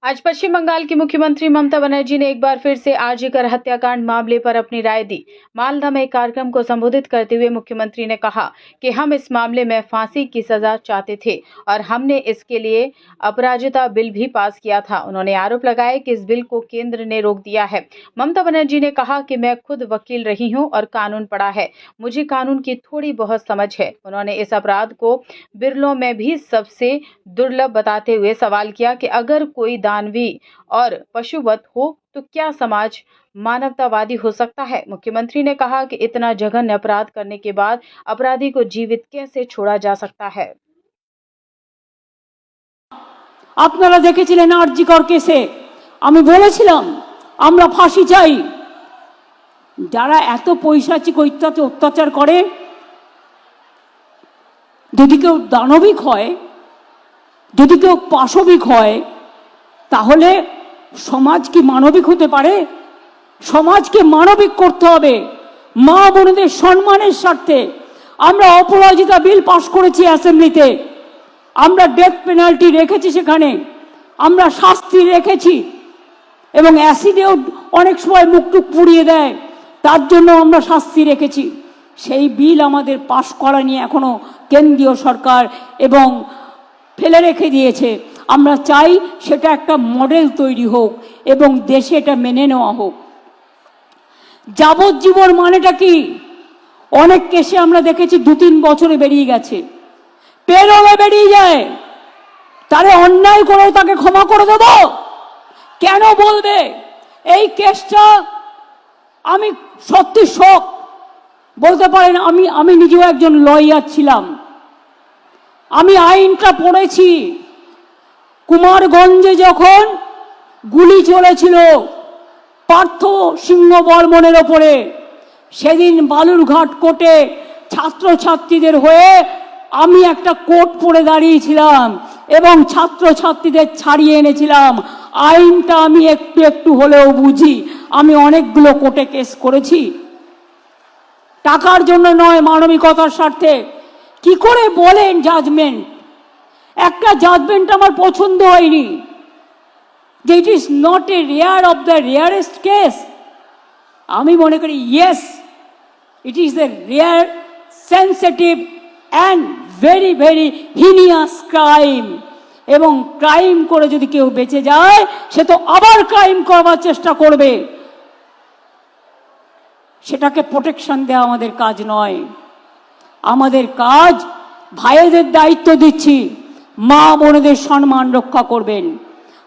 आज पश्चिम बंगाल की मुख्यमंत्री ममता बनर्जी ने एक बार फिर से आरजीकर हत्याकांड मामले पर अपनी राय दी। मालदा में एक कार्यक्रम को संबोधित करते हुए मुख्यमंत्री ने कहा कि हम इस मामले में फांसी की सजा चाहते थे और हमने इसके लिए अपराजिता बिल भी पास किया था। उन्होंने आरोप लगाया कि इस बिल को केंद्र ने रोक दिया है। ममता बनर्जी ने कहा कि मैं खुद वकील रही हूं और कानून पढ़ा है, मुझे कानून की थोड़ी बहुत समझ है। उन्होंने इस अपराध को बिरलों में भी सबसे दुर्लभ बताते हुए सवाल किया कि अगर कोई दानवी और पशुवत हो तो क्या समाज मानवतावादी हो सकता है। मुख्यमंत्री ने कहा कि इतना जघन्य अपराध करने के बाद अपराधी को जीवित कैसे छोड़ा जा सकता है। আপনারা দেখেছিলেন আরজিকর কেসে আমি বলেছিলাম আমরা ফাঁসি চাই। যারা এত পৈশাচিক অত্যাচার করে, যদি কেউ দানবিক হয়, যদি কেউ পাশবিক হয়, তাহলে সমাজ কি মানবিক হতে পারে? সমাজকে মানবিক করতে হবে। মা বোনদের সম্মানের স্বার্থে আমরা অপরাজিতা বিল পাশ করেছি অ্যাসেম্বলিতে। আমরা ডেথ পেনাল্টি রেখেছি, সেখানে আমরা শাস্তি রেখেছি এবং অ্যাসিডেও অনেক সময় মুখটুক পুড়িয়ে দেয়, তার জন্য আমরা শাস্তি রেখেছি। সেই বিল আমাদের পাশ করা নিয়ে এখনো কেন্দ্রীয় সরকার এবং ফেলে রেখে দিয়েছে। আমরা চাই সেটা একটা মডেল তৈরি হোক এবং দেশে এটা মেনে নেওয়া হোক। যাবজ্জীবন মানেটা কি? অনেক কেসে আমরা দেখেছি 2-3 বছরে বেরিয়ে গেছে, পেরোলে বেরিয়ে যায়। তারে অন্যায় করেও তাকে ক্ষমা করে দেব কেন বলবে? এই কেসটা আমি সত্যি শোক বলতে পারেন। আমি নিজেও একজন লয়ার ছিলাম, আমি আইনটা পড়েছি। কুমারগঞ্জে যখন গুলি চলেছিল পার্থ সিংহ বর্মনের ওপরে, সেদিন বালুরঘাট কোর্টে ছাত্রছাত্রীদের হয়ে আমি একটা কোর্ট পড়ে দাঁড়িয়েছিলাম এবং ছাত্রছাত্রীদের ছাড়িয়ে এনেছিলাম। আইনটা আমি একটু একটু হলেও বুঝি। আমি অনেকগুলো কোর্টে কেস করেছি, টাকার জন্য নয়, মানবিকতার স্বার্থে। কি করে বলেন জাজমেন্ট? একটা জাজমেন্ট আমার পছন্দ হয়নি যে it is not a rare of the rarest case. আমি মনে করি yes, it is a rare, sensitive and very very heinous crime. এবং ক্রাইম করে যদি কেউ বেঁচে যায়, সে তো আবার ক্রাইম করবার চেষ্টা করবে। সেটাকে প্রোটেকশন দেওয়া আমাদের কাজ নয়। আমাদের কাজ, ভাইদের দায়িত্ব দিচ্ছি, মা বোনেদের সম্মান রক্ষা করবেন।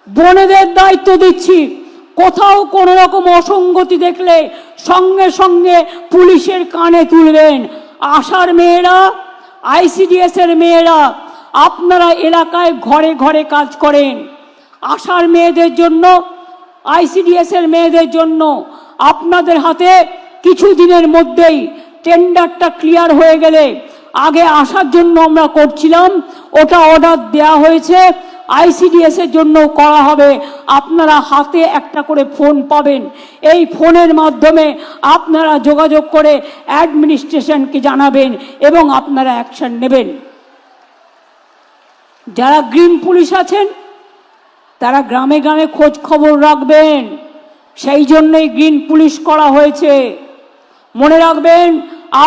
বোনেদের দায়িত্ব দিচ্ছি, কোথাও কোনো রকম অসঙ্গতি দেখলে সঙ্গে সঙ্গে পুলিশের কানে তুলবেন। আশার মেয়েরা, আইসিডিএস এর মেয়েরা, আপনারা এলাকায় ঘরে ঘরে কাজ করেন। আশার মেয়েদের জন্য, আইসিডিএস এর মেয়েদের জন্য আপনাদের হাতে কিছুদিনের মধ্যেই টেন্ডারটা ক্লিয়ার হয়ে গেলে, আগে আসার জন্য আমরা করছিলাম, ওটা অর্ডার দেওয়া হয়েছে, আইসিডিএস এর জন্য করা হবে। আপনারা হাতে একটা করে ফোন পাবেন, এই ফোনের মাধ্যমে আপনারা যোগাযোগ করে অ্যাডমিনিস্ট্রেশনকে জানাবেন এবং আপনারা অ্যাকশন নেবেন। যারা গ্রিন পুলিশ আছেন তারা গ্রামে গ্রামে খোঁজ খবর রাখবেন, সেই জন্যই গ্রিন পুলিশ করা হয়েছে। মনে রাখবেন,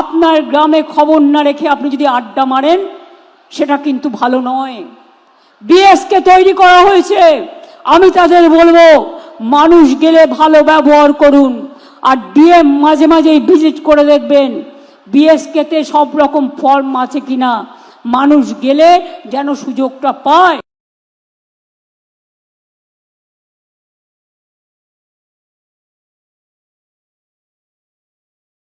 আপনার গ্রামে খবর না রেখে আপনি যদি আড্ডা মারেন, সেটা কিন্তু ভালো নয়। বিএসকে তৈরি করা হয়েছে, আমি তাদের বলবো মানুষ গেলে ভালো ব্যবহার করুন, আর ডিএম মাঝে মাঝেই ভিজিট করে দেখবেন বিএসকেতে সব রকম ফর্ম আছে কিনা, মানুষ গেলে যেন সুযোগটা পায়।